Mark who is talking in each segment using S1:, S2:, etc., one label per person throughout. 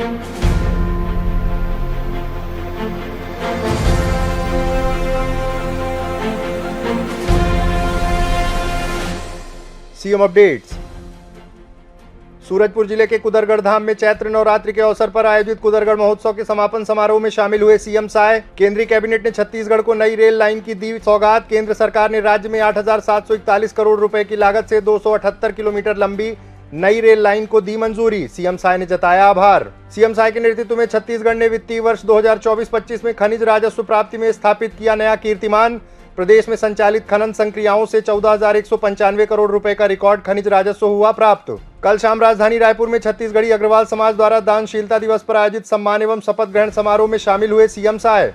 S1: CM updates. Surajpur जिले के कुदरगढ़ धाम में चैत्र नवरात्रि के अवसर पर आयोजित कुदरगढ़ महोत्सव के समापन समारोह में शामिल हुए सीएम साय। केंद्रीय कैबिनेट ने छत्तीसगढ़ को नई रेल लाइन की दी सौगात। केंद्र सरकार ने राज्य में 8,741 करोड़ रुपए की लागत से 278 किलोमीटर लंबी नई रेल लाइन को दी मंजूरी। सीएम साय ने जताया आभार। सीएम साय के नेतृत्व में छत्तीसगढ़ ने वित्तीय वर्ष 2024-25 में खनिज राजस्व प्राप्ति में स्थापित किया नया कीर्तिमान। प्रदेश में संचालित खनन संक्रियाओं से 14,195 करोड़ रुपए का रिकॉर्ड खनिज राजस्व हुआ प्राप्त। कल शाम राजधानी रायपुर में छत्तीसगढ़ी अग्रवाल समाज द्वारा दानशीलता दिवस पर आयोजित सम्मान एवं शपथ ग्रहण समारोह में शामिल हुए सीएम साय।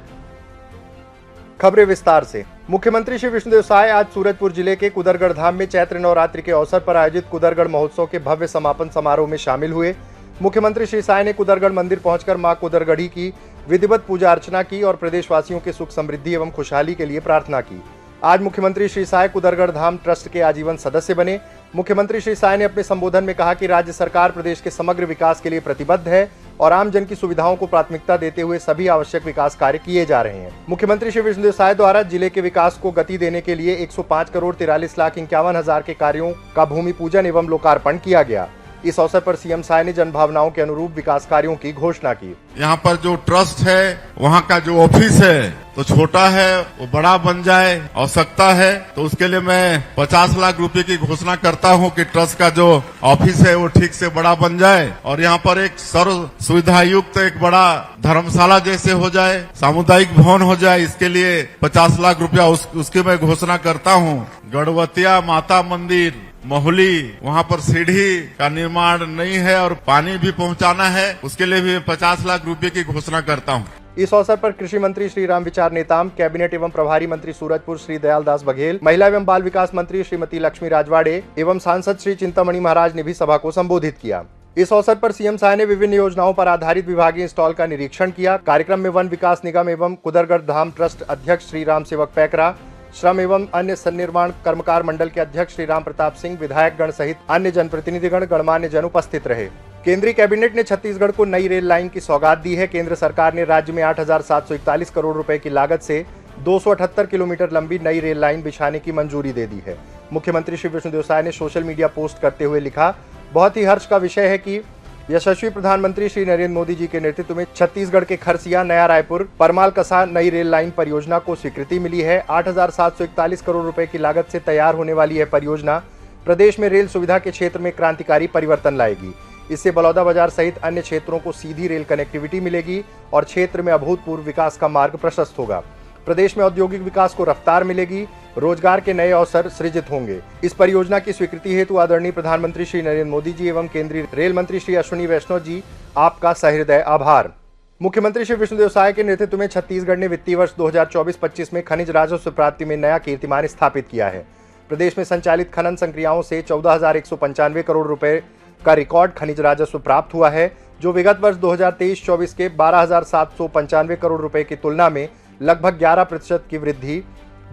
S1: खबरें विस्तार से। मुख्यमंत्री श्री विष्णुदेव साय आज सूरजपुर जिले के कुदरगढ़ धाम में चैत्र नवरात्रि के अवसर पर आयोजित कुदरगढ़ महोत्सव के भव्य समापन समारोह में शामिल हुए। मुख्यमंत्री श्री साय ने कुदरगढ़ मंदिर पहुंचकर मां कुदरगढ़ी की विधिवत पूजा अर्चना की और प्रदेशवासियों के सुख समृद्धि एवं खुशहाली के लिए प्रार्थना की। आज मुख्यमंत्री श्री साय कुदरगढ़ धाम ट्रस्ट के आजीवन सदस्य बने। मुख्यमंत्री श्री साय ने अपने संबोधन में कहा कि राज्य सरकार प्रदेश के समग्र विकास के लिए प्रतिबद्ध है और आम जन की सुविधाओं को प्राथमिकता देते हुए सभी आवश्यक विकास कार्य किए जा रहे हैं। मुख्यमंत्री श्री विष्णुदेव साय द्वारा जिले के विकास को गति देने के लिए 105 करोड़ 43,51,000 के कार्यों का भूमि पूजन एवं लोकार्पण किया गया। इस अवसर पर सीएम साय ने जनभावनाओं के अनुरूप विकास कार्यों की घोषणा की।
S2: यहाँ पर जो ट्रस्ट है, वहाँ का जो ऑफिस है तो छोटा है, वो बड़ा बन जाए, आवश्यकता है तो उसके लिए मैं 50 लाख रुपए की घोषणा करता हूँ कि ट्रस्ट का जो ऑफिस है वो ठीक से बड़ा बन जाए और यहाँ पर एक सर्व सुविधा युक्त एक बड़ा धर्मशाला जैसे हो जाए, सामुदायिक भवन हो जाए। इसके लिए 50 लाख रुपया उसकी मैं घोषणा करता हूँ। गढ़वतिया माता मंदिर मोहली, वहाँ पर सीढ़ी का निर्माण नहीं है और पानी भी पहुँचाना है, उसके लिए भी 50 लाख रुपए की घोषणा करता हूँ।
S1: इस अवसर पर कृषि मंत्री श्री रामविचार नेताम, कैबिनेट एवं प्रभारी मंत्री सूरजपुर श्री दयालदास बघेल, महिला एवं बाल विकास मंत्री श्रीमती लक्ष्मी राजवाड़े एवं सांसद श्री चिंतामणि महाराज ने भी सभा को संबोधित किया। इस अवसर पर सीएम साय ने विभिन्न योजनाओं पर आधारित विभागीय स्टॉल का निरीक्षण किया। कार्यक्रम में वन विकास निगम एवं कुदरगढ़ धाम ट्रस्ट अध्यक्ष श्री राम सेवक पैकरा, श्रम एवं अन्य सन्निर्माण कर्मकार मंडल के अध्यक्ष श्री राम प्रताप सिंह, विधायक गण सहित अन्य जनप्रतिनिधिगण गणमान्य जन उपस्थित रहे। केंद्रीय कैबिनेट ने छत्तीसगढ़ को नई रेल लाइन की सौगात दी है। केंद्र सरकार ने राज्य में 8,741 करोड़ रुपए की लागत से 278 किलोमीटर लंबी नई रेल लाइन बिछाने की मंजूरी दे दी है। मुख्यमंत्री श्री विष्णुदेव साय ने सोशल मीडिया पोस्ट करते हुए लिखा, बहुत ही हर्ष का विषय है कि यशस्वी प्रधानमंत्री श्री नरेंद्र मोदी जी के नेतृत्व में छत्तीसगढ़ के खरसिया, नया रायपुर, परमाल कसा नई रेल लाइन परियोजना को स्वीकृति मिली है। 8,741 करोड़ रुपए की लागत से तैयार होने वाली यह परियोजना प्रदेश में रेल सुविधा के क्षेत्र में क्रांतिकारी परिवर्तन लाएगी। इससे बलौदा बाजार सहित अन्य क्षेत्रों को सीधी रेल कनेक्टिविटी मिलेगी और क्षेत्र में अभूतपूर्व विकास का मार्ग प्रशस्त होगा। प्रदेश में औद्योगिक विकास को रफ्तार मिलेगी, रोजगार के नए अवसर सृजित होंगे। इस परियोजना की स्वीकृति हेतु आदरणीय प्रधानमंत्री श्री नरेंद्र मोदी जी एवं केंद्रीय रेल मंत्री श्री अश्विनी वैष्णव जी, आपका सहृदय आभार। मुख्यमंत्री श्री विष्णुदेव साय के नेतृत्व में छत्तीसगढ़ ने वित्तीय वर्ष 2024-25 में खनिज राजस्व प्राप्ति में नया कीर्तिमान स्थापित किया है। प्रदेश में संचालित खनन संक्रियाओं से 14,195 करोड़ रुपए का रिकॉर्ड खनिज राजस्व प्राप्त हुआ है, जो विगत वर्ष 2023-24 के 12,795 करोड़ रुपए की तुलना में लगभग 11% की वृद्धि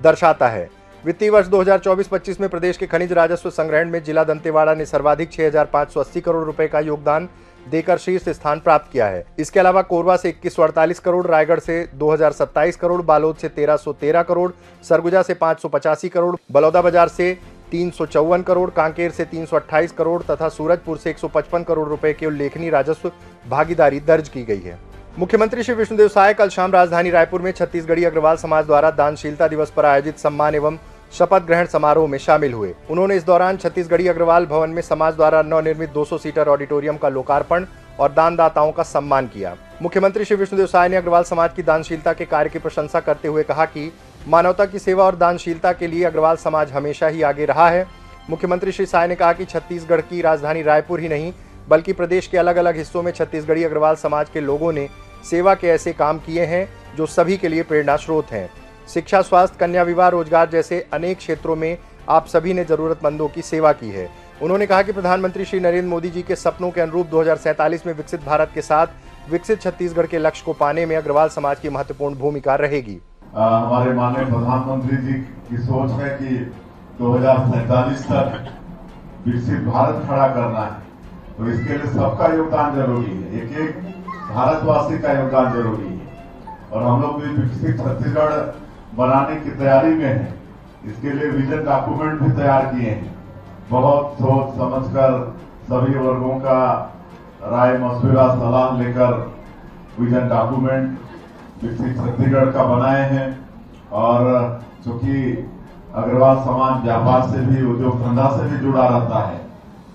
S1: दर्शाता है। वित्तीय वर्ष 2024-25 में प्रदेश के खनिज राजस्व संग्रहण में जिला दंतेवाड़ा ने सर्वाधिक 6,580 करोड़ रुपए का योगदान देकर शीर्ष स्थान प्राप्त किया है। इसके अलावा कोरबा से 2148 करोड़, रायगढ़ से 2027 करोड़, बालोद से 1313 करोड़, सरगुजा से 585 करोड़, बलौदाबाजार से 354 करोड़, कांकेर से 328 करोड़ तथा सूरजपुर से 155 करोड़ रुपए की उल्लेखनीय राजस्व भागीदारी दर्ज की गई है। मुख्यमंत्री श्री विष्णुदेव साय कल शाम राजधानी रायपुर में छत्तीसगढ़ी अग्रवाल समाज द्वारा दानशीलता दिवस पर आयोजित सम्मान एवं शपथ ग्रहण समारोह में शामिल हुए। उन्होंने इस दौरान छत्तीसगढ़ी अग्रवाल भवन में समाज द्वारा नवनिर्मित 200 सीटर ऑडिटोरियम का लोकार्पण और दानदाताओं का सम्मान किया। मुख्यमंत्री श्री विष्णुदेव साय ने अग्रवाल समाज की दानशीलता के कार्य की प्रशंसा करते हुए कहा कि मानवता की सेवा और दानशीलता के लिए अग्रवाल समाज हमेशा ही आगे रहा है। मुख्यमंत्री श्री साय ने कहा कि छत्तीसगढ़ की राजधानी रायपुर ही नहीं बल्कि प्रदेश के अलग अलग हिस्सों में छत्तीसगढ़ी अग्रवाल समाज के लोगों ने सेवा के ऐसे काम किए हैं जो सभी के लिए प्रेरणा स्रोत हैं। शिक्षा, स्वास्थ्य, कन्या विवाह, रोजगार जैसे अनेक क्षेत्रों में आप सभी ने जरूरतमंदों की सेवा की है। उन्होंने कहा कि प्रधानमंत्री श्री नरेंद्र मोदी जी के सपनों के अनुरूप 2047 में विकसित भारत के साथ विकसित छत्तीसगढ़ के लक्ष्य को पाने में अग्रवाल समाज की महत्वपूर्ण भूमिका रहेगी।
S3: हमारे माननीय प्रधानमंत्री जी की सोच है कि 2047 तक विकसित भारत खड़ा करना है, तो इसके लिए सबका योगदान जरूरी है। एक एक भारतवासी का योगदान जरूरी है और हम लोग भी विकसित छत्तीसगढ़ बनाने की तैयारी में हैं। इसके लिए विजन डॉक्यूमेंट भी तैयार किए हैं। बहुत सोच समझकर सभी वर्गों का राय मशविरा सलाह लेकर विजन डॉक्यूमेंट विकसित छत्तीसगढ़ का बनाए हैं। और चूंकि अग्रवाल समाज व्यापार से भी उद्योग धंधा से भी जुड़ा रहता है,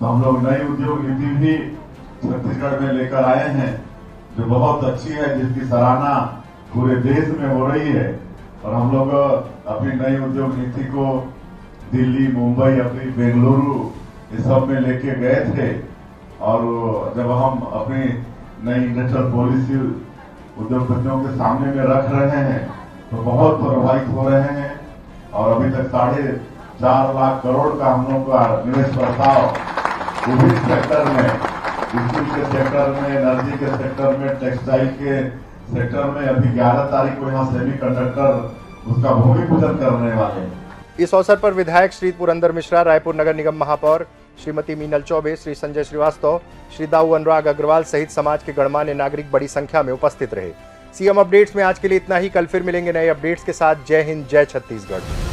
S3: तो हम लोग नई उद्योग नीति भी छत्तीसगढ़ में लेकर आए हैं, जो बहुत अच्छी है, जिसकी सराहना पूरे देश में हो रही है। और हम लोग अपनी नई उद्योग नीति को दिल्ली, मुंबई, अपनी बेंगलुरु इस सब में लेके गए थे। और जब हम अपनी नई इंडस्ट्रियल पॉलिसी उद्योगपतियों के सामने में रख रहे हैं तो बहुत प्रभावित हो रहे हैं। और अभी तक 4.5 लाख करोड़ का हम लोग का निवेश प्रस्ताव विभिन्न सेक्टर में, स्टील के सेक्टर में, एनर्जी के सेक्टर में, टेक्सटाइल के सेक्टर में, अभी 11 तारीख को यहाँ सेमीकंडक्टर उसका भूमि पूजन करने वाले हैं।
S1: इस अवसर पर विधायक श्री पुरंदर मिश्रा, रायपुर नगर निगम महापौर श्रीमती मीनल चौबे, श्री संजय श्रीवास्तव, श्री दाऊ अनुराग अग्रवाल सहित समाज के गणमान्य नागरिक बड़ी संख्या में उपस्थित रहे। सीएम अपडेट्स में आज के लिए इतना ही। कल फिर मिलेंगे नए अपडेट्स के साथ। जय हिंद, जय छत्तीसगढ़।